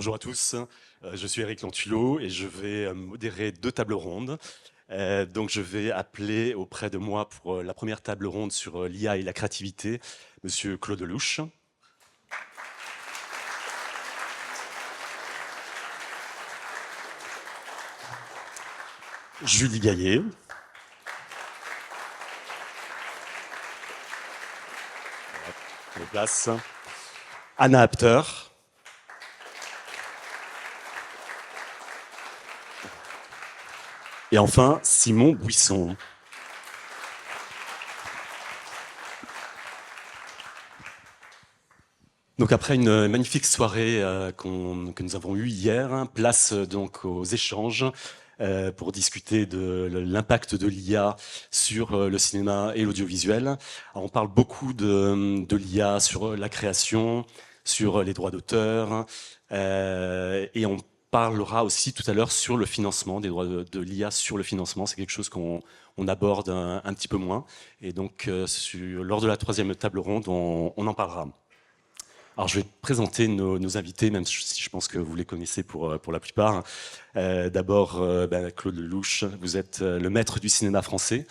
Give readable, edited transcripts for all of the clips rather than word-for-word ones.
Bonjour à tous, je suis Eric Lantulot et je vais modérer 2 tables rondes. Donc je vais appeler auprès de moi pour la première table ronde sur l'IA et la créativité, Monsieur Claude Lelouch. Julie Gaillet. Voilà, place. Anna Apter. Et enfin, Simon Buisson. Donc après une magnifique soirée que nous avons eue hier, place donc aux échanges pour discuter de l'impact de l'IA sur le cinéma et l'audiovisuel. Alors, on parle beaucoup de l'IA sur la création, sur les droits d'auteur, et on parlera aussi tout à l'heure sur le financement, des droits de l'IA sur le financement. C'est quelque chose qu'on aborde un petit peu moins. Et donc, lors de la troisième table ronde, on en parlera. Alors, je vais présenter nos invités, même si je pense que vous les connaissez pour la plupart. D'abord, Claude Lelouch, vous êtes le maître du cinéma français.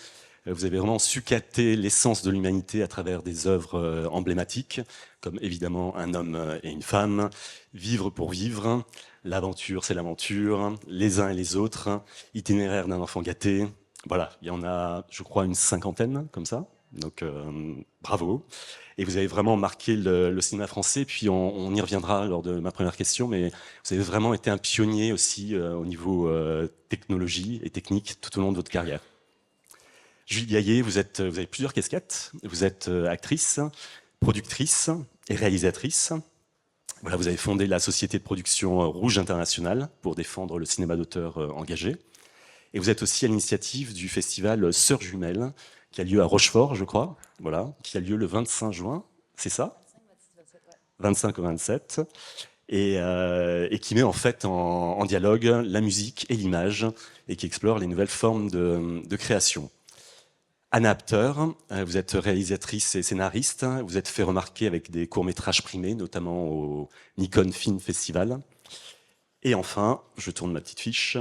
Vous avez vraiment su capter l'essence de l'humanité à travers des œuvres emblématiques, comme évidemment Un homme et une femme, Vivre pour vivre, L'aventure, c'est l'aventure, Les uns et les autres, Itinéraire d'un enfant gâté. Voilà, il y en a, je crois, une 50aine, comme ça. Donc, bravo. Et vous avez vraiment marqué le cinéma français, puis on y reviendra lors de ma première question, mais vous avez vraiment été un pionnier aussi au niveau technologie et technique tout au long de votre carrière. Julie Gaillet, vous avez plusieurs casquettes. Vous êtes actrice, productrice et réalisatrice. Voilà, vous avez fondé la société de production Rouge International pour défendre le cinéma d'auteur engagé. Et vous êtes aussi à l'initiative du festival Sœurs Jumelles, qui a lieu à Rochefort, je crois, voilà, qui a lieu le 25 juin, c'est ça ? 25 au 27, et qui met en fait en dialogue la musique et l'image, et qui explore les nouvelles formes de création. Anna Apter, vous êtes réalisatrice et scénariste, vous êtes fait remarquer avec des courts-métrages primés, notamment au Nikon Film Festival. Et enfin, je tourne ma petite fiche,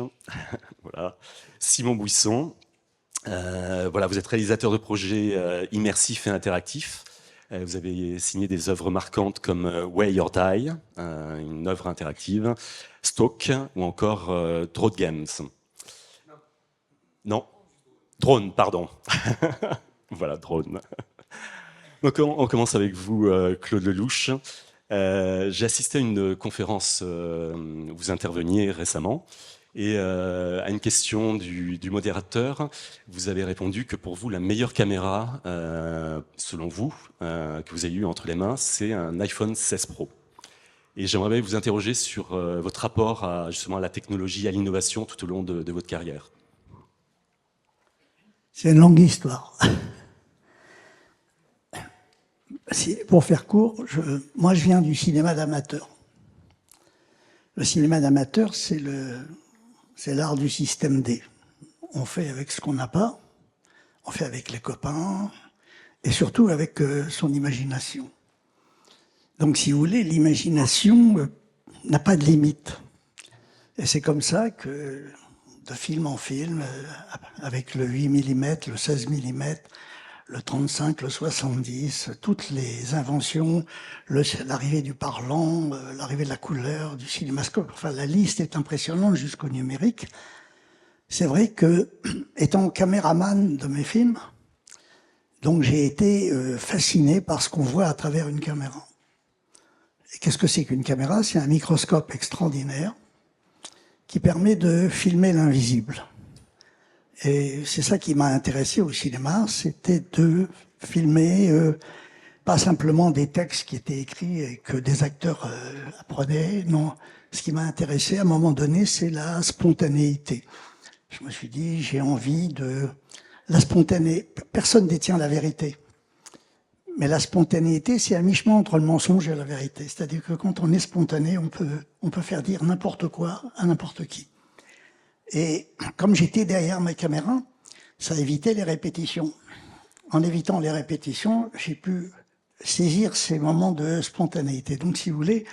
voilà, Simon Buisson. Voilà, vous êtes réalisateur de projets immersifs et interactifs. Vous avez signé des œuvres marquantes comme Way or Die, une œuvre interactive, Stalk ou encore Drone Games. Non, Drone, pardon. Voilà, Drone. Donc on commence avec vous, Claude Lelouch. J'ai assisté à une conférence où vous interveniez récemment. Et à une question du modérateur, vous avez répondu que pour vous, la meilleure caméra, selon vous, que vous ayez eu entre les mains, c'est un iPhone 16 Pro. Et j'aimerais vous interroger sur votre rapport justement à la technologie, à l'innovation tout au long de votre carrière. C'est une longue histoire. Pour faire court, moi je viens du cinéma d'amateur. Le cinéma d'amateur, c'est l'art du système D. On fait avec ce qu'on n'a pas, on fait avec les copains, et surtout avec son imagination. Donc si vous voulez, l'imagination n'a pas de limite. Et c'est comme ça que, de film en film, avec le 8 mm, le 16 mm, le 35, le 70, toutes les inventions, l'arrivée du parlant, l'arrivée de la couleur, du cinémascope, enfin la liste est impressionnante jusqu'au numérique. C'est vrai que, étant caméraman de mes films, donc j'ai été fasciné par ce qu'on voit à travers une caméra. Et qu'est-ce que c'est qu'une caméra ? C'est un microscope extraordinaire qui permet de filmer l'invisible. Et c'est ça qui m'a intéressé au cinéma, c'était de filmer pas simplement des textes qui étaient écrits et que des acteurs apprenaient. Non, ce qui m'a intéressé à un moment donné, c'est la spontanéité. Je me suis dit, j'ai envie de la spontanéité. Personne ne détient la vérité. Mais la spontanéité, c'est à mi-chemin entre le mensonge et la vérité. C'est-à-dire que quand on est spontané, on peut faire dire n'importe quoi à n'importe qui. Et comme j'étais derrière ma caméra, ça évitait les répétitions. En évitant les répétitions, j'ai pu saisir ces moments de spontanéité. Donc, si vous voulez,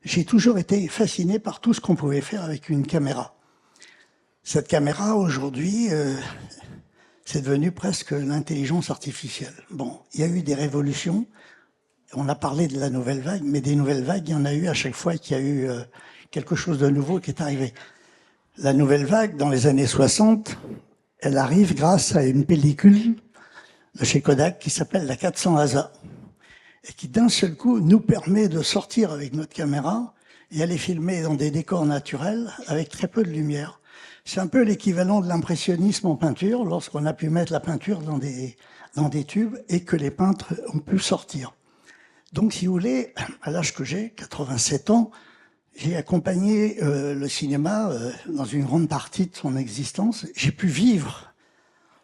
j'ai toujours été fasciné par tout ce qu'on pouvait faire avec une caméra. Cette caméra, aujourd'hui, c'est devenu presque l'intelligence artificielle. Bon, il y a eu des révolutions. On a parlé de la nouvelle vague, mais des nouvelles vagues, il y en a eu à chaque fois qu'il y a eu quelque chose de nouveau qui est arrivé. La nouvelle vague, dans les années 60, elle arrive grâce à une pellicule de chez Kodak qui s'appelle la 400 ASA et qui d'un seul coup nous permet de sortir avec notre caméra et aller filmer dans des décors naturels avec très peu de lumière. C'est un peu l'équivalent de l'impressionnisme en peinture, lorsqu'on a pu mettre la peinture dans des tubes et que les peintres ont pu sortir. Donc, si vous voulez, à l'âge que j'ai, 87 ans, j'ai accompagné le cinéma dans une grande partie de son existence. J'ai pu vivre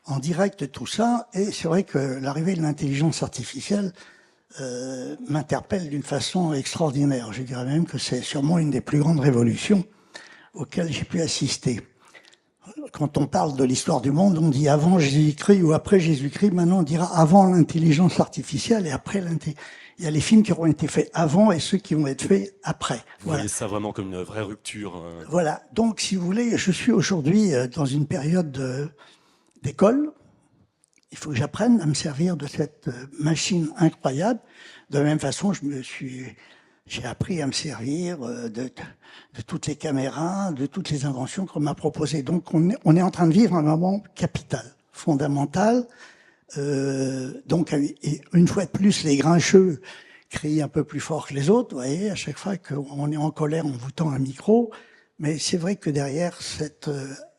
en direct tout ça, et c'est vrai que l'arrivée de l'intelligence artificielle m'interpelle d'une façon extraordinaire. Je dirais même que c'est sûrement une des plus grandes révolutions auxquelles j'ai pu assister. Quand on parle de l'histoire du monde, on dit avant Jésus-Christ ou après Jésus-Christ. Maintenant, on dira avant l'intelligence artificielle et après l'intelligence. Il y a les films qui auront été faits avant et ceux qui vont être faits après. Vous voyez ça vraiment comme une vraie rupture. Voilà. Donc, si vous voulez, je suis aujourd'hui dans une période d'école. Il faut que j'apprenne à me servir de cette machine incroyable. De la même façon, j'ai appris à me servir de toutes les caméras, de toutes les inventions qu'on m'a proposées. Donc, on est en train de vivre un moment capital, fondamental. Donc, et une fois de plus, les grincheux crient un peu plus fort que les autres. Vous voyez, à chaque fois qu'on est en colère, on vous tend un micro. Mais c'est vrai que derrière cette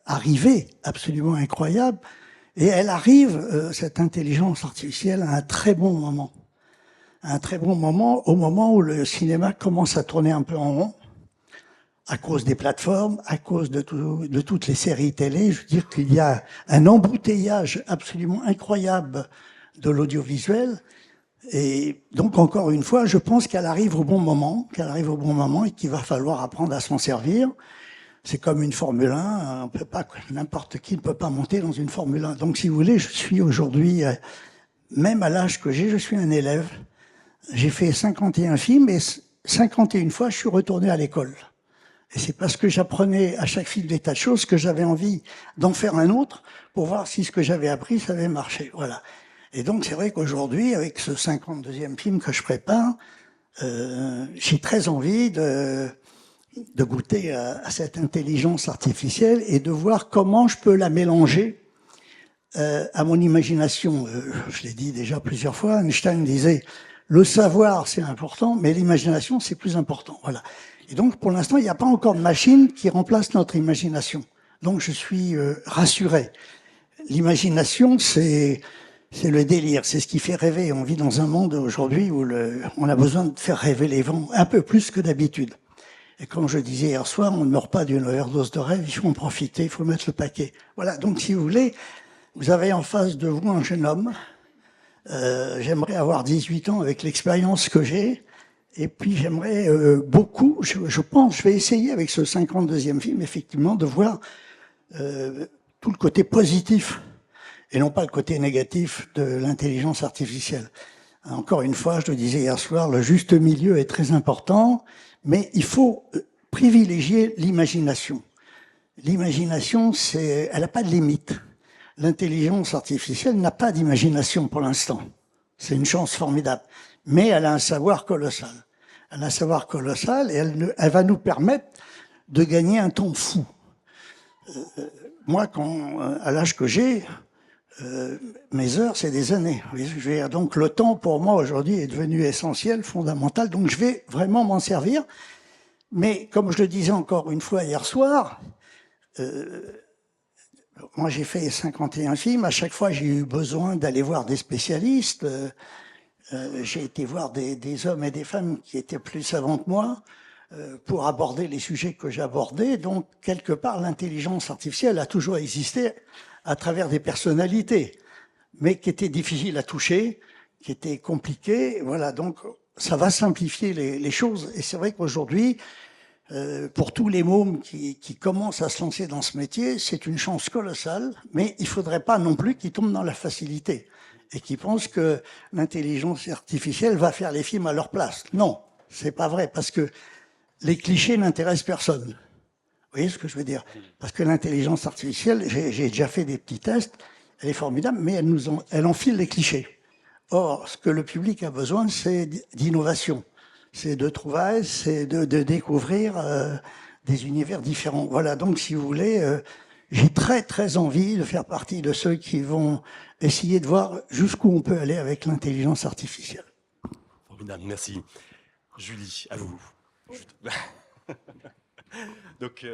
arrivée absolument incroyable, et elle arrive, cette intelligence artificielle, à un très bon moment. Un très bon moment, au moment où le cinéma commence à tourner un peu en rond, à cause des plateformes, à cause de toutes les séries télé. Je veux dire qu'il y a un embouteillage absolument incroyable de l'audiovisuel. Et donc, encore une fois, je pense qu'elle arrive au bon moment, et qu'il va falloir apprendre à s'en servir. C'est comme une Formule 1, on peut pas, n'importe qui ne peut pas monter dans une Formule 1. Donc, si vous voulez, je suis aujourd'hui, même à l'âge que j'ai, je suis un élève. J'ai fait 51 films et 51 fois, je suis retourné à l'école. Et c'est parce que j'apprenais à chaque film des tas de choses que j'avais envie d'en faire un autre pour voir si ce que j'avais appris, ça avait marché. Voilà. Et donc, c'est vrai qu'aujourd'hui, avec ce 52e film que je prépare, j'ai très envie de goûter à cette intelligence artificielle et de voir comment je peux la mélanger à mon imagination. Je l'ai dit déjà plusieurs fois, Einstein disait « le savoir, c'est important, mais l'imagination, c'est plus important ». Voilà. Et donc, pour l'instant, il n'y a pas encore de machine qui remplace notre imagination. Donc, je suis rassuré. L'imagination, c'est le délire, c'est ce qui fait rêver. On vit dans un monde aujourd'hui où on a besoin de faire rêver les gens un peu plus que d'habitude. Et comme je disais hier soir, on ne meurt pas d'une overdose de rêve, il faut en profiter, il faut mettre le paquet. Voilà, donc si vous voulez, vous avez en face de vous un jeune homme. J'aimerais avoir 18 ans avec l'expérience que j'ai. Et puis j'aimerais beaucoup, je pense, je vais essayer avec ce 52e film, effectivement, de voir tout le côté positif et non pas le côté négatif de l'intelligence artificielle. Encore une fois, je le disais hier soir, le juste milieu est très important, mais il faut privilégier l'imagination. L'imagination, elle n'a pas de limite. L'intelligence artificielle n'a pas d'imagination pour l'instant. C'est une chance formidable. Mais elle a un savoir colossal. Elle a un savoir colossal et elle va nous permettre de gagner un temps fou. Moi, à l'âge que j'ai, mes heures, c'est des années. Donc le temps, pour moi, aujourd'hui, est devenu essentiel, fondamental. Donc je vais vraiment m'en servir. Mais comme je le disais encore une fois hier soir, moi j'ai fait 51 films. À chaque fois, j'ai eu besoin d'aller voir des spécialistes. J'ai été voir des hommes et des femmes qui étaient plus savants que moi pour aborder les sujets que j'abordais. Donc, quelque part, l'intelligence artificielle a toujours existé à travers des personnalités, mais qui étaient difficiles à toucher, qui étaient compliquées. Voilà, donc ça va simplifier les choses. Et c'est vrai qu'aujourd'hui, pour tous les mômes qui commencent à se lancer dans ce métier, c'est une chance colossale, mais il faudrait pas non plus qu'ils tombent dans la facilité et qu'ils pensent que l'intelligence artificielle va faire les films à leur place. Non, c'est pas vrai, parce que les clichés n'intéressent personne. Vous voyez ce que je veux dire? Parce que l'intelligence artificielle, j'ai déjà fait des petits tests, elle est formidable, mais elle enfile les clichés. Or, ce que le public a besoin, c'est d'innovation, c'est de trouvailles, c'est de découvrir des univers différents. Voilà, donc si vous voulez, j'ai très très envie de faire partie de ceux qui vont essayer de voir jusqu'où on peut aller avec l'intelligence artificielle. Formidable, merci. Julie, à vous. Donc,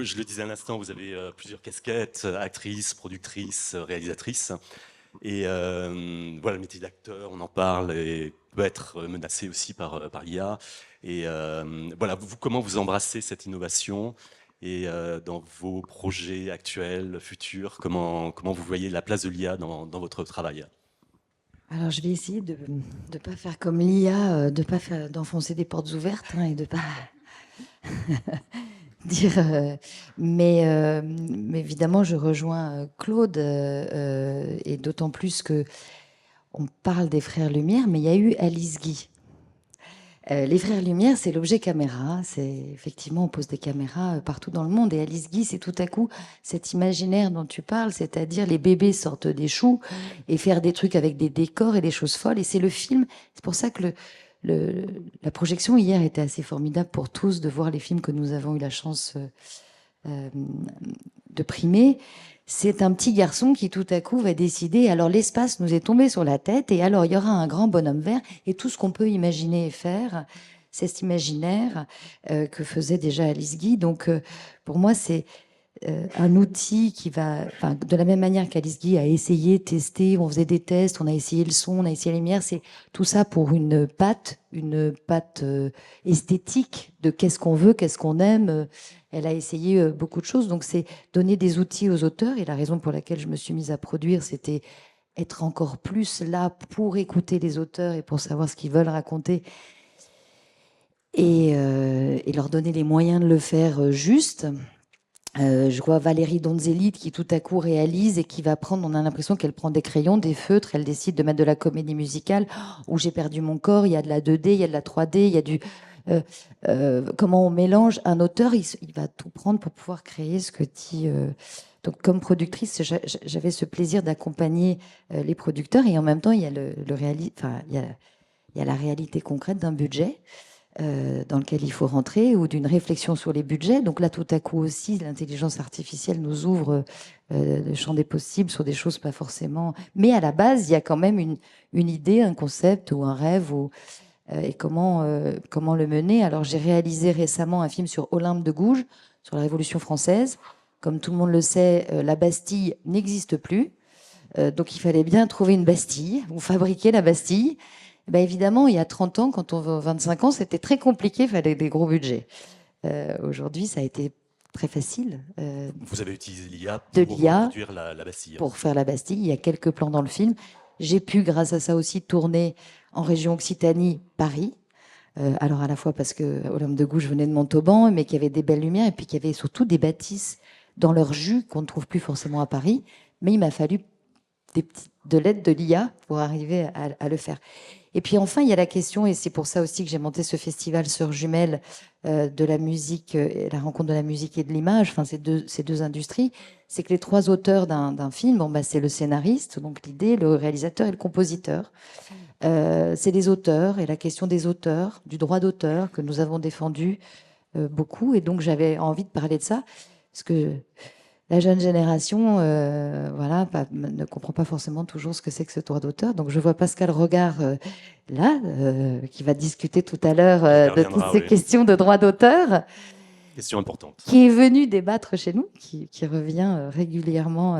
je le disais à l'instant, vous avez plusieurs casquettes, actrice, productrice, réalisatrice. Et voilà, le métier d'acteur, on en parle, et peut être menacé aussi par l'IA. Et voilà, comment vous embrassez cette innovation et dans vos projets actuels, futurs, comment vous voyez la place de l'IA dans votre travail? Alors, je vais essayer de ne pas faire comme l'IA, de ne pas d'enfoncer des portes ouvertes hein, et de ne pas dire. Mais évidemment, je rejoins Claude, et d'autant plus que on parle des Frères Lumière, mais il y a eu Alice Guy. Les Frères Lumière, c'est l'objet caméra. C'est effectivement, on pose des caméras partout dans le monde. Et Alice Guy, c'est tout à coup cet imaginaire dont tu parles, c'est-à-dire les bébés sortent des choux et faire des trucs avec des décors et des choses folles. Et c'est le film. C'est pour ça que la projection hier était assez formidable pour tous de voir les films que nous avons eu la chance de primer. C'est un petit garçon qui tout à coup va décider, alors l'espace nous est tombé sur la tête et alors il y aura un grand bonhomme vert et tout ce qu'on peut imaginer et faire, c'est cet imaginaire que faisait déjà Alice Guy. Donc pour moi c'est un outil qui va, enfin, de la même manière qu'Alice Guy a essayé, testé, on faisait des tests, on a essayé le son, on a essayé les lumières, c'est tout ça pour une patte esthétique de qu'est-ce qu'on veut, qu'est-ce qu'on aime. Elle a essayé beaucoup de choses, donc c'est donner des outils aux auteurs. Et la raison pour laquelle je me suis mise à produire, c'était être encore plus là pour écouter les auteurs et pour savoir ce qu'ils veulent raconter et leur donner les moyens de le faire juste. Je vois Valérie Donzelli qui tout à coup réalise et qui va prendre, on a l'impression qu'elle prend des crayons, des feutres, elle décide de mettre de la comédie musicale où j'ai perdu mon corps, il y a de la 2D, il y a de la 3D, il y a du... comment on mélange un auteur, il va tout prendre pour pouvoir créer ce que dit... Donc comme productrice, j'avais ce plaisir d'accompagner les producteurs et en même temps, il y a il y a la réalité concrète d'un budget. Dans lequel il faut rentrer, ou d'une réflexion sur les budgets. Donc là, tout à coup aussi, l'intelligence artificielle nous ouvre le champ des possibles sur des choses pas forcément... Mais à la base, il y a quand même une idée, un concept ou un rêve, et comment le mener. Alors j'ai réalisé récemment un film sur Olympe de Gouges, sur la Révolution française. Comme tout le monde le sait, la Bastille n'existe plus. Donc il fallait bien trouver une Bastille, ou fabriquer la Bastille. Ben évidemment, il y a 30 ans, quand on va 25 ans, c'était très compliqué, il fallait des gros budgets. Aujourd'hui, ça a été très facile. Vous avez utilisé l'IA de pour l'IA produire la Bastille. Pour faire la Bastille, il y a quelques plans dans le film. J'ai pu, grâce à ça aussi, tourner en région Occitanie, Paris. Alors à la fois parce que Olympe de Gouges venait de Montauban, mais qu'il y avait des belles lumières, et puis qu'il y avait surtout des bâtisses dans leur jus qu'on ne trouve plus forcément à Paris. Mais il m'a fallu de l'aide de l'IA pour arriver à le faire. Et puis enfin, il y a la question, et c'est pour ça aussi que j'ai monté ce festival Sœurs Jumelles de la musique, la rencontre de la musique et de l'image, enfin ces deux industries, c'est que les trois auteurs d'un film, bon, bah, c'est le scénariste, donc l'idée, le réalisateur et le compositeur. C'est les auteurs et la question des auteurs, du droit d'auteur que nous avons défendu beaucoup. Et donc j'avais envie de parler de ça, parce que la jeune génération voilà, ne comprend pas forcément toujours ce que c'est que ce droit d'auteur. Donc je vois Pascal Regard là, qui va discuter tout à l'heure de toutes ces questions de droit d'auteur. Question importante. Qui est venu débattre chez nous, qui revient régulièrement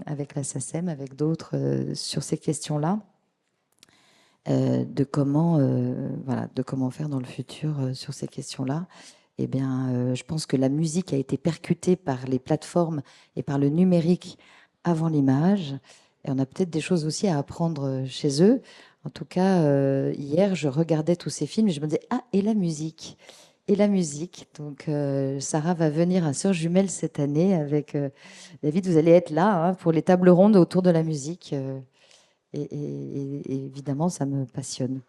avec la SACEM, avec d'autres, sur ces questions-là. De comment faire dans le futur sur ces questions-là. Eh bien, je pense que la musique a été percutée par les plateformes et par le numérique avant l'image. Et on a peut-être des choses aussi à apprendre chez eux. En tout cas, hier, je regardais tous ces films et je me disais, ah, et la musique. Et la musique. Donc, Sarah va venir à Sœurs Jumelles cette année avec David. Vous allez être là hein, pour les tables rondes autour de la musique. Et évidemment, ça me passionne.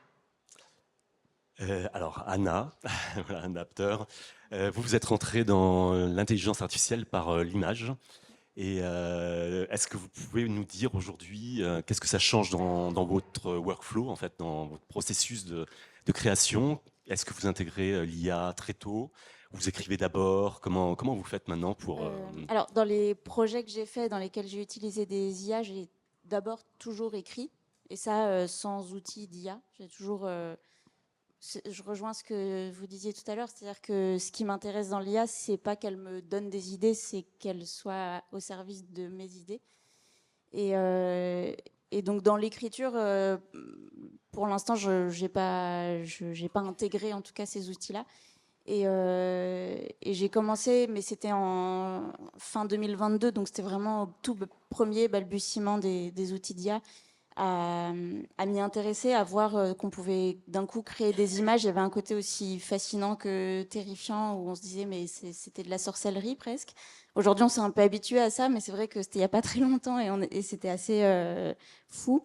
Alors, Anna, voilà, Anna Apter, vous vous êtes rentrée dans l'intelligence artificielle par l'image. Et est-ce que vous pouvez nous dire aujourd'hui qu'est-ce que ça change dans votre workflow, en fait, dans votre processus de création? Est-ce que vous intégrez l'IA très tôt? Vous écrivez d'abord? Comment vous faites maintenant pour... Alors, dans les projets que j'ai faits, dans lesquels j'ai utilisé des IA, j'ai d'abord toujours écrit, et ça sans outils d'IA. J'ai toujours. Je rejoins ce que vous disiez tout à l'heure, c'est-à-dire que ce qui m'intéresse dans l'IA, c'est pas qu'elle me donne des idées, c'est qu'elle soit au service de mes idées. Et donc dans l'écriture, pour l'instant, j'ai pas intégré en tout cas ces outils-là. Et j'ai commencé, mais c'était en fin 2022, donc c'était vraiment au tout premier balbutiement des outils d'IA, à m'y intéresser, à voir qu'on pouvait d'un coup créer des images. Il y avait un côté aussi fascinant que terrifiant, où on se disait mais c'était de la sorcellerie presque. Aujourd'hui on s'est un peu habitué à ça, mais c'est vrai que c'était il n'y a pas très longtemps, et c'était assez fou.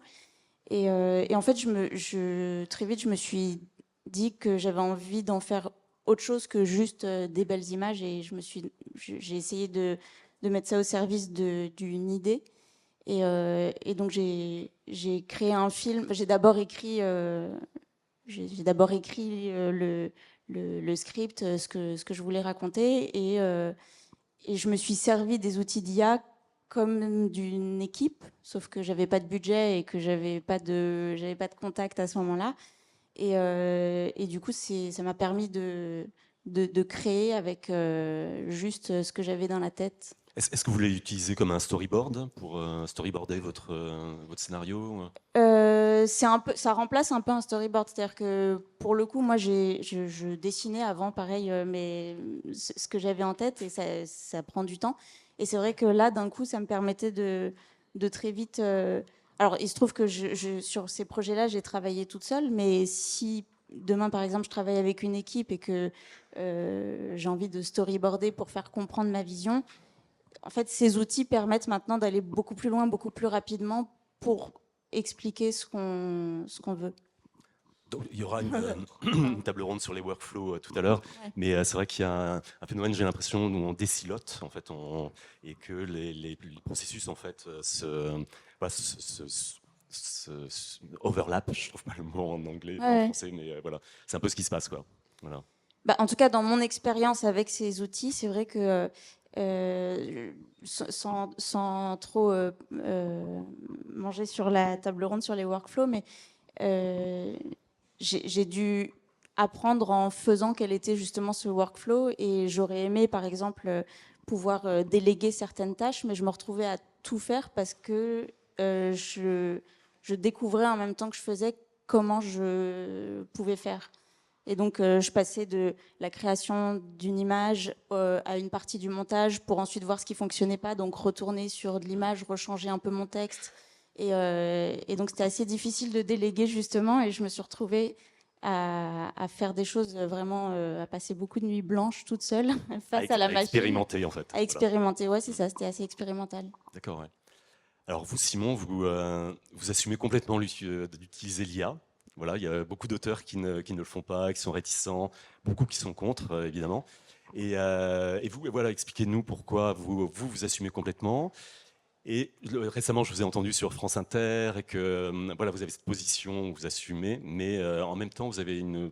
Et en fait très vite je me suis dit que j'avais envie d'en faire autre chose que juste des belles images, et j'ai essayé de mettre ça au service d'une idée. Et donc j'ai créé un film. J'ai d'abord écrit, le script, ce que je voulais raconter, et je me suis servi des outils d'IA comme d'une équipe, sauf que j'avais pas de budget et que j'avais pas de contact à ce moment-là. Et du coup, ça m'a permis de créer avec juste ce que j'avais dans la tête. Est-ce que vous voulez l'utiliser comme un storyboard pour storyboarder votre scénario? Ça remplace un peu un storyboard, c'est-à-dire que pour le coup, moi, je dessinais avant, pareil, mais ce que j'avais en tête, et ça prend du temps. Et c'est vrai que là, d'un coup, ça me permettait de très vite. Alors, il se trouve que sur ces projets-là, j'ai travaillé toute seule, mais si demain, par exemple, je travaille avec une équipe et que j'ai envie de storyboarder pour faire comprendre ma vision, en fait, ces outils permettent maintenant d'aller beaucoup plus loin, beaucoup plus rapidement pour expliquer ce qu'on veut. Donc, il y aura une table ronde sur les workflows tout à l'heure, Ouais. mais c'est vrai qu'il y a un phénomène, j'ai l'impression, où on décilote, en fait, et que les processus, en fait, voilà, overlap, je trouve pas le mot en anglais, en Ouais. français, mais voilà, c'est un peu ce qui se passe, quoi. Voilà. Bah, en tout cas, dans mon expérience avec ces outils, c'est vrai que sans trop manger sur la table ronde sur les workflows, mais euh, j'ai dû apprendre en faisant quel était justement ce workflow, et j'aurais aimé, par exemple, pouvoir déléguer certaines tâches, mais je me retrouvais à tout faire parce que je découvrais en même temps que je faisais comment je pouvais faire. Et donc, je passais de la création d'une image à une partie du montage pour ensuite voir ce qui fonctionnait pas, donc retourner sur de l'image, rechanger un peu mon texte. Et donc, c'était assez difficile de déléguer, justement, et je me suis retrouvée à faire des choses vraiment, à passer beaucoup de nuits blanches toute seule face à la machine. Expérimenter, en fait. À expérimenter, ouais, c'est ça, c'était assez expérimental. D'accord, ouais. Alors vous, Simon, vous assumez complètement d'utiliser l'IA. Voilà, il y a beaucoup d'auteurs qui ne le font pas, qui sont réticents, beaucoup qui sont contre, évidemment. Et vous, voilà, expliquez-nous pourquoi vous assumez complètement. Et récemment, je vous ai entendu sur France Inter, et que voilà, vous avez cette position où vous assumez, mais en même temps, vous avez une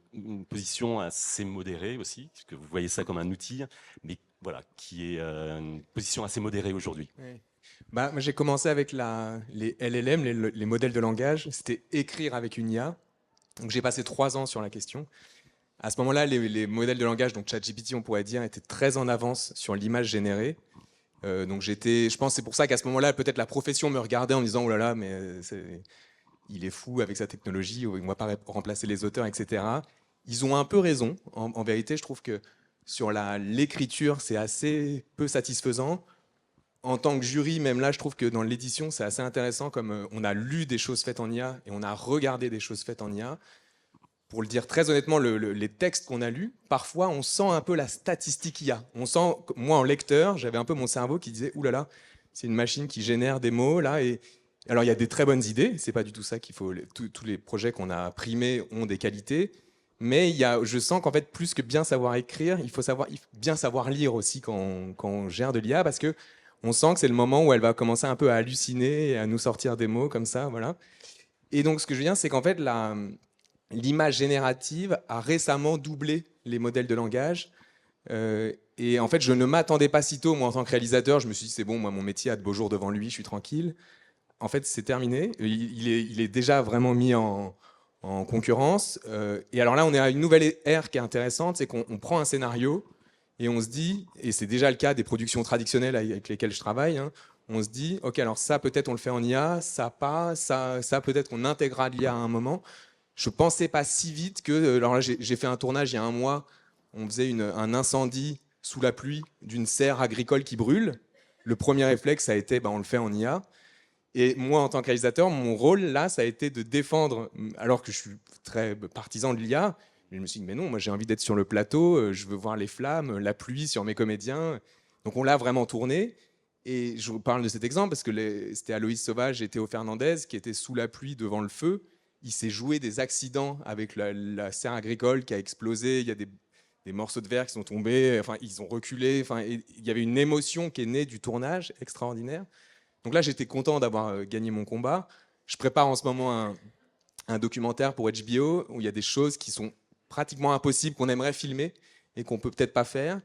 position assez modérée aussi, puisque vous voyez ça comme un outil, mais voilà, qui est une position assez modérée aujourd'hui. Oui. Bah, moi, j'ai commencé avec les LLM, les modèles de langage. C'était écrire avec une IA. Donc j'ai passé 3 ans sur la question. À ce moment-là, les modèles de langage, donc ChatGPT, on pourrait dire, étaient très en avance sur l'image générée. Donc je pense que c'est pour ça qu'à ce moment-là, peut-être la profession me regardait en me disant, oh là là, mais il est fou avec sa technologie, il ne va pas remplacer les auteurs, etc. Ils ont un peu raison. En vérité, je trouve que sur l'écriture, c'est assez peu satisfaisant. En tant que jury, même là, je trouve que dans l'édition, c'est assez intéressant, comme on a lu des choses faites en IA et on a regardé des choses faites en IA. Pour le dire très honnêtement, les textes qu'on a lus, parfois, on sent un peu la statistique IA. On sent, moi, en lecteur, j'avais un peu mon cerveau qui disait « Ouh là là, c'est une machine qui génère des mots, là. » Et alors, il y a des très bonnes idées. C'est pas du tout ça qu'il faut. Tous les projets qu'on a primés ont des qualités. Mais je sens qu'en fait, plus que bien savoir écrire, il faut bien savoir lire aussi quand on gère de l'IA, parce que on sent que c'est le moment où elle va commencer un peu à halluciner et à nous sortir des mots comme ça, voilà. Et donc, ce que je veux dire, c'est qu'en fait, l'image générative a récemment doublé les modèles de langage. Et en fait, je ne m'attendais pas si tôt, moi, en tant que réalisateur. Je me suis dit, c'est bon, moi, mon métier a de beaux jours devant lui, je suis tranquille. En fait, c'est terminé. Il est déjà vraiment mis en concurrence. Et alors là, on est à une nouvelle ère qui est intéressante, c'est qu'on prend un scénario et on se dit, et c'est déjà le cas des productions traditionnelles avec lesquelles je travaille, hein, on se dit, ok, alors ça, peut-être on le fait en IA, ça pas, ça peut-être qu'on intégrera l'IA à un moment. Je pensais pas si vite que, alors là, j'ai fait un tournage il y a un mois, on faisait un incendie sous la pluie d'une serre agricole qui brûle. Le premier réflexe, ça a été, on le fait en IA. Et moi, en tant que réalisateur, mon rôle, là, ça a été de défendre, alors que je suis très partisan de l'IA, je me suis dit, mais non, moi j'ai envie d'être sur le plateau, je veux voir les flammes, la pluie sur mes comédiens. Donc on l'a vraiment tourné. Et je vous parle de cet exemple parce que c'était Aloïs Sauvage et Théo Fernandez qui étaient sous la pluie devant le feu. Il s'est joué des accidents avec la serre agricole qui a explosé. Il y a des morceaux de verre qui sont tombés. Enfin, ils ont reculé. Enfin, il y avait une émotion qui est née du tournage extraordinaire. Donc là, j'étais content d'avoir gagné mon combat. Je prépare en ce moment un documentaire pour HBO où il y a des choses qui sont pratiquement impossibles, qu'on aimerait filmer et qu'on peut peut-être pas faire.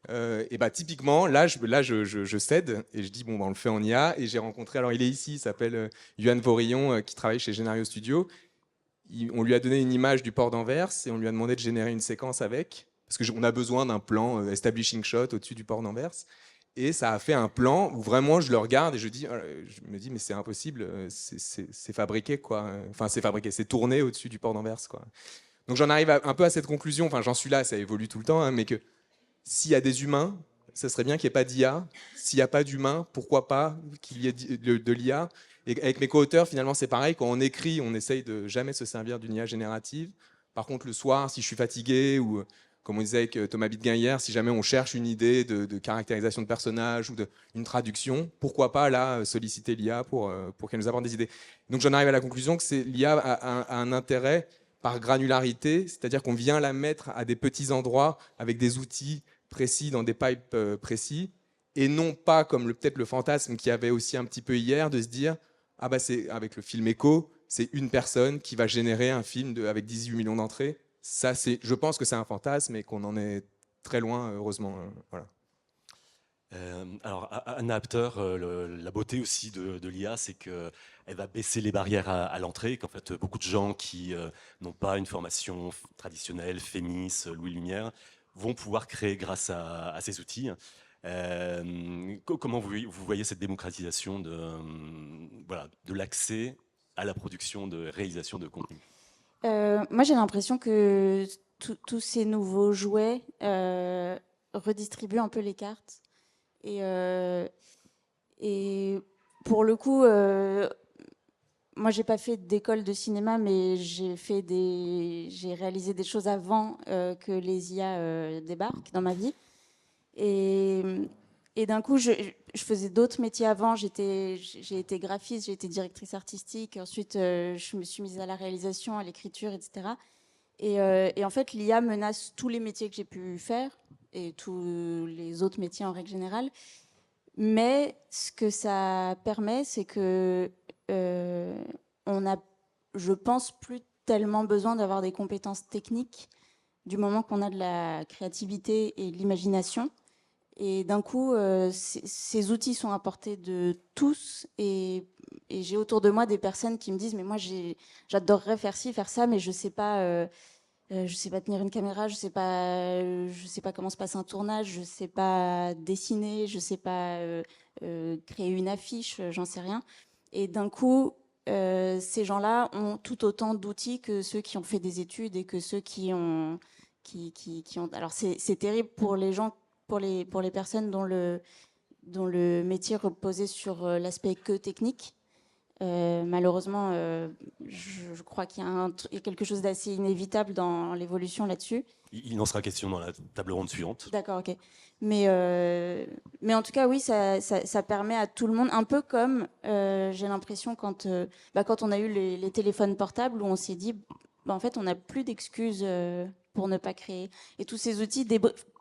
Et typiquement, là, je cède et je dis, bon, on le fait en IA. Et j'ai rencontré, alors il est ici, il s'appelle Yuan Vorillon, qui travaille chez Génario Studio. On lui a donné une image du port d'Anvers et on lui a demandé de générer une séquence avec, parce qu'on a besoin d'un plan establishing shot au-dessus du port d'Anvers. Et ça a fait un plan où vraiment je le regarde et je me dis, mais c'est impossible, c'est fabriqué, quoi. Enfin, c'est fabriqué, c'est tourné au-dessus du port d'Anvers, quoi. Donc j'en arrive un peu à cette conclusion, enfin j'en suis là, ça évolue tout le temps, hein, mais que s'il y a des humains, ça serait bien qu'il n'y ait pas d'IA. S'il n'y a pas d'humains, pourquoi pas qu'il y ait de l'IA. Et avec mes co-auteurs, finalement, c'est pareil. Quand on écrit, on essaye de jamais se servir d'une IA générative. Par contre, le soir, si je suis fatigué, ou comme on disait avec Thomas Bidguin hier, si jamais on cherche une idée de caractérisation de personnage ou une traduction, pourquoi pas là solliciter l'IA pour qu'elle nous apporte des idées. Donc j'en arrive à la conclusion que l'IA a un intérêt par granularité, c'est-à-dire qu'on vient la mettre à des petits endroits avec des outils précis, dans des pipes précis, et non pas comme peut-être le fantasme qu'il y avait aussi un petit peu hier, de se dire, c'est avec le film Echo, c'est une personne qui va générer un film avec 18 millions d'entrées. Ça, je pense que c'est un fantasme et qu'on en est très loin, heureusement. Voilà. Alors, Anna Apter, la beauté aussi de l'IA, c'est qu'elle va baisser les barrières à l'entrée, qu'en fait, beaucoup de gens qui n'ont pas une formation traditionnelle, Fémis, Louis Lumière, vont pouvoir créer grâce à ces outils. Comment vous voyez cette démocratisation de l'accès à la production, de réalisation de contenu? Moi, j'ai l'impression que tous ces nouveaux jouets redistribuent un peu les cartes. Et pour le coup, moi, j'ai pas fait d'école de cinéma, mais j'ai réalisé des choses avant que les IA débarquent dans ma vie. Et d'un coup, je faisais d'autres métiers avant. J'ai été graphiste, j'ai été directrice artistique. Ensuite, je me suis mise à la réalisation, à l'écriture, etc. Et en fait, l'IA menace tous les métiers que j'ai pu faire et tous les autres métiers en règle générale. Mais ce que ça permet, c'est que on a, je pense, plus tellement besoin d'avoir des compétences techniques du moment qu'on a de la créativité et de l'imagination. Et d'un coup, ces outils sont à portée de tous. Et j'ai autour de moi des personnes qui me disent, mais moi, j'adorerais faire ci, faire ça, mais je sais pas tenir une caméra, je sais pas comment se passe un tournage, je sais pas dessiner, je sais pas créer une affiche, j'en sais rien. Et d'un coup, ces gens-là ont tout autant d'outils que ceux qui ont fait des études et que ceux qui ont Alors c'est terrible pour les gens, pour les personnes dont le métier reposait sur l'aspect que technique. Malheureusement, je crois qu'il y a quelque chose d'assez inévitable dans l'évolution là-dessus. Il en sera question dans la table ronde suivante. D'accord, ok. Mais en tout cas, oui, ça permet à tout le monde, un peu comme j'ai l'impression quand on a eu les téléphones portables, où on s'est dit, en fait, on n'a plus d'excuses pour ne pas créer. Et tous ces outils,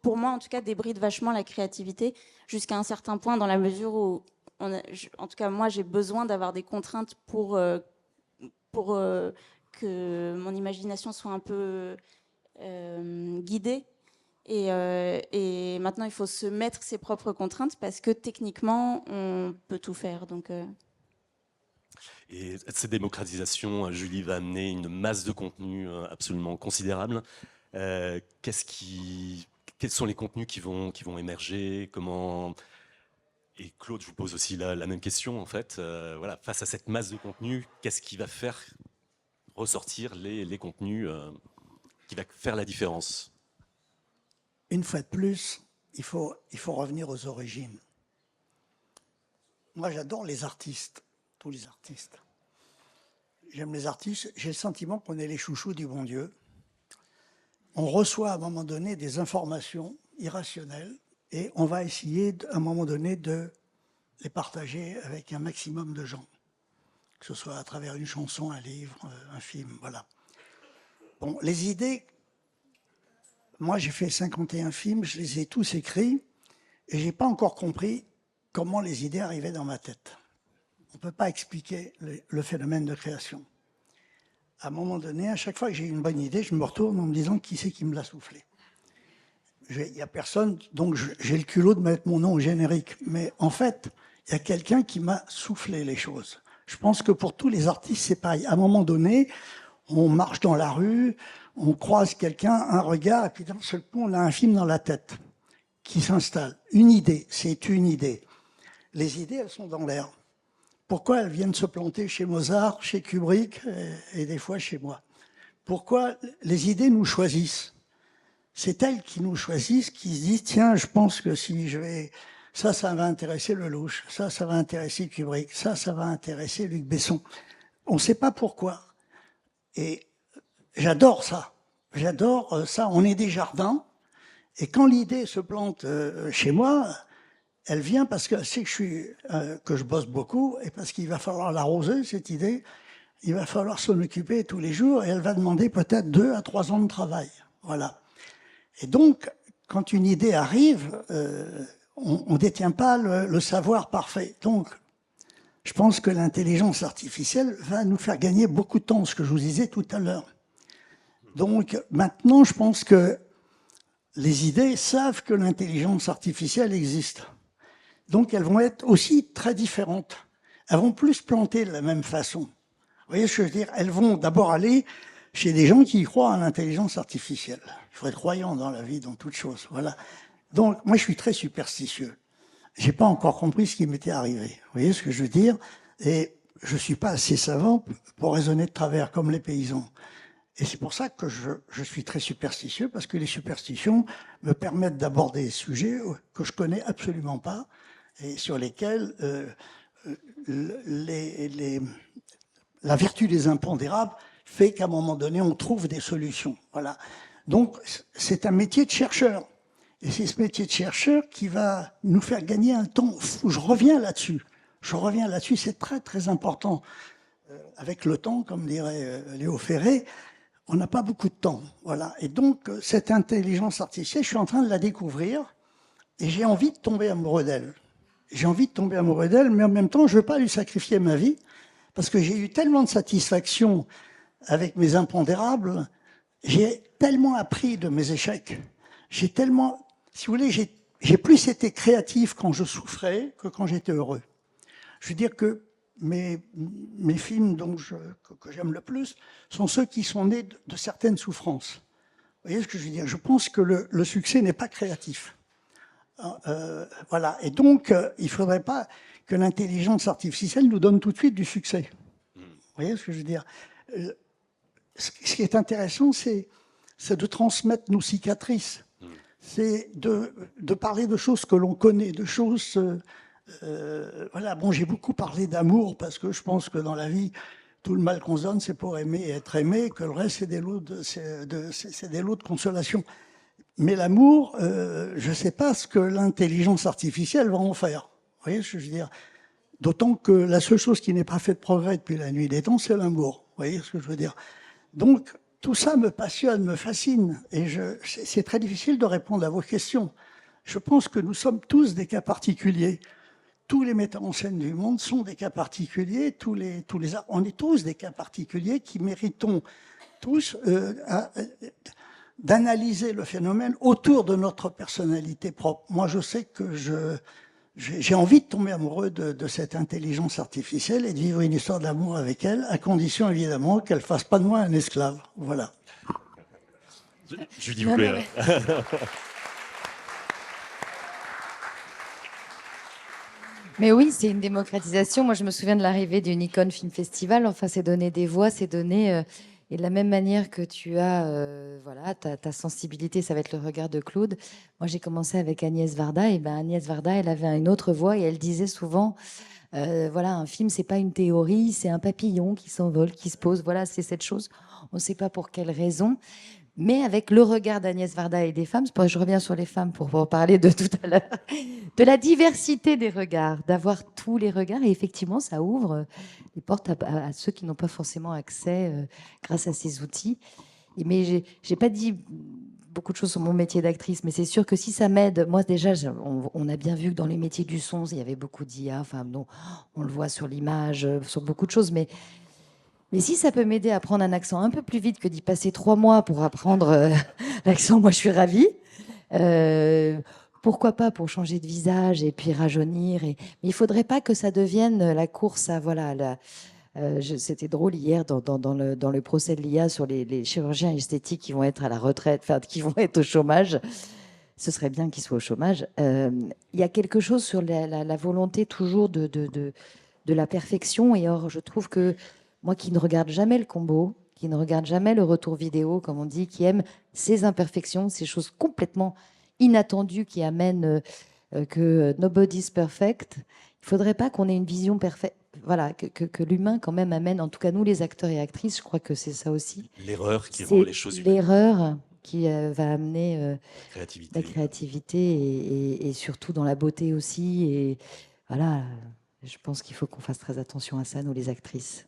pour moi en tout cas, débrident vachement la créativité jusqu'à un certain point, dans la mesure où, en tout cas moi, j'ai besoin d'avoir des contraintes pour que mon imagination soit un peu guidée. Et maintenant, il faut se mettre ses propres contraintes parce que techniquement, on peut tout faire. Donc, Et cette démocratisation, Julie, va amener une masse de contenu absolument considérable. Quels sont les contenus qui vont émerger? Comment... Et Claude, je vous pose aussi la même question, en fait. Voilà, face à cette masse de contenu, qu'est-ce qui va faire ressortir les contenus qui va faire la différence? Une fois de plus, il faut revenir aux origines. Moi, j'adore les artistes, tous les artistes. J'aime les artistes. J'ai le sentiment qu'on est les chouchous du bon Dieu. On reçoit à un moment donné des informations irrationnelles et on va essayer à un moment donné de les partager avec un maximum de gens, que ce soit à travers une chanson, un livre, un film, voilà. Bon, les idées, moi j'ai fait 51 films, je les ai tous écrits et j'ai pas encore compris comment les idées arrivaient dans ma tête. On ne peut pas expliquer le phénomène de création. À un moment donné, à chaque fois que j'ai une bonne idée, je me retourne en me disant qui c'est qui me l'a soufflé. Il n'y a personne, donc j'ai le culot de mettre mon nom au générique. Mais en fait, il y a quelqu'un qui m'a soufflé les choses. Je pense que pour tous les artistes, c'est pareil. À un moment donné, on marche dans la rue, on croise quelqu'un, un regard, et puis d'un seul coup, on a un film dans la tête qui s'installe. Une idée, c'est une idée. Les idées, elles sont dans l'air. Pourquoi elles viennent se planter chez Mozart, chez Kubrick et des fois chez moi? Pourquoi les idées nous choisissent? C'est elles qui nous choisissent, qui se disent, tiens, je pense que si je vais... Ça va intéresser Lelouch, ça va intéresser Kubrick, ça va intéresser Luc Besson. On ne sait pas pourquoi. Et j'adore ça. J'adore ça. On est des jardins. Et quand l'idée se plante chez moi, elle vient parce qu'elle sait que je bosse beaucoup et parce qu'il va falloir l'arroser, cette idée. Il va falloir s'en occuper tous les jours et elle va demander peut-être 2 à 3 ans de travail. Voilà. Et donc, quand une idée arrive, on ne détient pas le savoir parfait. Donc, je pense que l'intelligence artificielle va nous faire gagner beaucoup de temps, ce que je vous disais tout à l'heure. Donc, maintenant, je pense que les idées savent que l'intelligence artificielle existe. Donc, elles vont être aussi très différentes. Elles vont plus se planter de la même façon. Vous voyez ce que je veux dire? Elles vont d'abord aller chez des gens qui croient à l'intelligence artificielle. Il faut être croyant dans la vie, dans toute chose. Voilà. Donc, moi, je suis très superstitieux. J'ai pas encore compris ce qui m'était arrivé. Vous voyez ce que je veux dire? Et je suis pas assez savant pour raisonner de travers, comme les paysans. Et c'est pour ça que je suis très superstitieux, parce que les superstitions me permettent d'aborder des sujets que je connais absolument pas et sur lesquels la vertu des impondérables fait qu'à un moment donné, on trouve des solutions. Voilà. Donc, c'est un métier de chercheur. Et c'est ce métier de chercheur qui va nous faire gagner un temps fou. Je reviens là-dessus. C'est très, très important. Avec le temps, comme dirait Léo Ferré, on n'a pas beaucoup de temps. Voilà. Et donc, cette intelligence artificielle, je suis en train de la découvrir et j'ai envie de tomber amoureux d'elle. Mais en même temps, je ne veux pas lui sacrifier ma vie parce que j'ai eu tellement de satisfaction avec mes impondérables, j'ai tellement appris de mes échecs, j'ai tellement, si vous voulez, j'ai plus été créatif quand je souffrais que quand j'étais heureux. Je veux dire que mes films que j'aime le plus sont ceux qui sont nés de certaines souffrances. Vous voyez ce que je veux dire? Je pense que le succès n'est pas créatif. Voilà. Et donc, il ne faudrait pas que l'intelligence artificielle nous donne tout de suite du succès. Vous voyez ce que je veux dire? Ce qui est intéressant, c'est de transmettre nos cicatrices. C'est de parler de choses que l'on connaît, de choses... voilà. Bon, j'ai beaucoup parlé d'amour parce que je pense que dans la vie, tout le mal qu'on se donne, c'est pour aimer et être aimé, que le reste, c'est des lots de consolation. Mais l'amour, je ne sais pas ce que l'intelligence artificielle va en faire. Vous voyez ce que je veux dire? D'autant que la seule chose qui n'ait pas fait de progrès depuis la nuit des temps, c'est l'amour. Vous voyez ce que je veux dire? Donc, tout ça me passionne, me fascine. Et c'est très difficile de répondre à vos questions. Je pense que nous sommes tous des cas particuliers. Tous les metteurs en scène du monde sont des cas particuliers. On est tous des cas particuliers qui méritons tous d'analyser le phénomène autour de notre personnalité propre. Moi, je sais que j'ai envie de tomber amoureux de cette intelligence artificielle et de vivre une histoire d'amour avec elle, à condition évidemment qu'elle fasse pas de moi un esclave. Voilà. Julie, vous pouvez... Mais oui, c'est une démocratisation. Moi, je me souviens de l'arrivée du Nikon Film Festival. Enfin, c'est donner des voix, c'est donner... et de la même manière que tu as voilà, ta sensibilité, ça va être le regard de Claude. Moi, j'ai commencé avec Agnès Varda. Et ben, Agnès Varda, elle avait une autre voix et elle disait souvent, voilà, un film, c'est pas une théorie, c'est un papillon qui s'envole, qui se pose. Voilà, c'est cette chose. On ne sait pas pour quelle raison. Mais avec le regard d'Agnès Varda et des femmes, je reviens sur les femmes pour parler de tout à l'heure, de la diversité des regards, d'avoir tous les regards. Et effectivement, ça ouvre les portes à ceux qui n'ont pas forcément accès grâce à ces outils. Mais j'ai pas dit beaucoup de choses sur mon métier d'actrice, mais c'est sûr que si ça m'aide, moi déjà, on a bien vu que dans les métiers du son, il y avait beaucoup d'IA, enfin, non, on le voit sur l'image, sur beaucoup de choses, mais si ça peut m'aider à prendre un accent un peu plus vite que d'y passer 3 mois pour apprendre l'accent, moi je suis ravie. Pourquoi pas pour changer de visage et puis rajeunir. Mais il ne faudrait pas que ça devienne la course à... Voilà, c'était drôle hier dans le procès de l'IA sur les chirurgiens esthétiques qui vont être à la retraite, enfin qui vont être au chômage. Ce serait bien qu'ils soient au chômage. Il y a quelque chose sur la volonté toujours de la perfection. Et or, je trouve que moi qui ne regarde jamais le combo, qui ne regarde jamais le retour vidéo, comme on dit, qui aime ces imperfections, ces choses complètement inattendues qui amènent que nobody's perfect, il ne faudrait pas qu'on ait une vision parfaite. Voilà, que l'humain quand même amène, en tout cas nous les acteurs et actrices, je crois que c'est ça aussi. L'erreur qui rend les choses humaines. L'erreur qui va amener Créativité. la créativité et surtout dans la beauté aussi. Et voilà, je pense qu'il faut qu'on fasse très attention à ça, nous les actrices.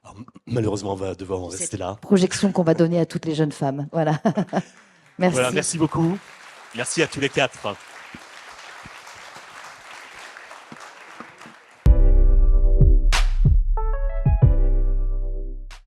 Alors, malheureusement, on va devoir en rester là. Projection qu'on va donner à toutes les jeunes femmes. Voilà. Merci. Voilà, merci beaucoup. Merci à tous les 4.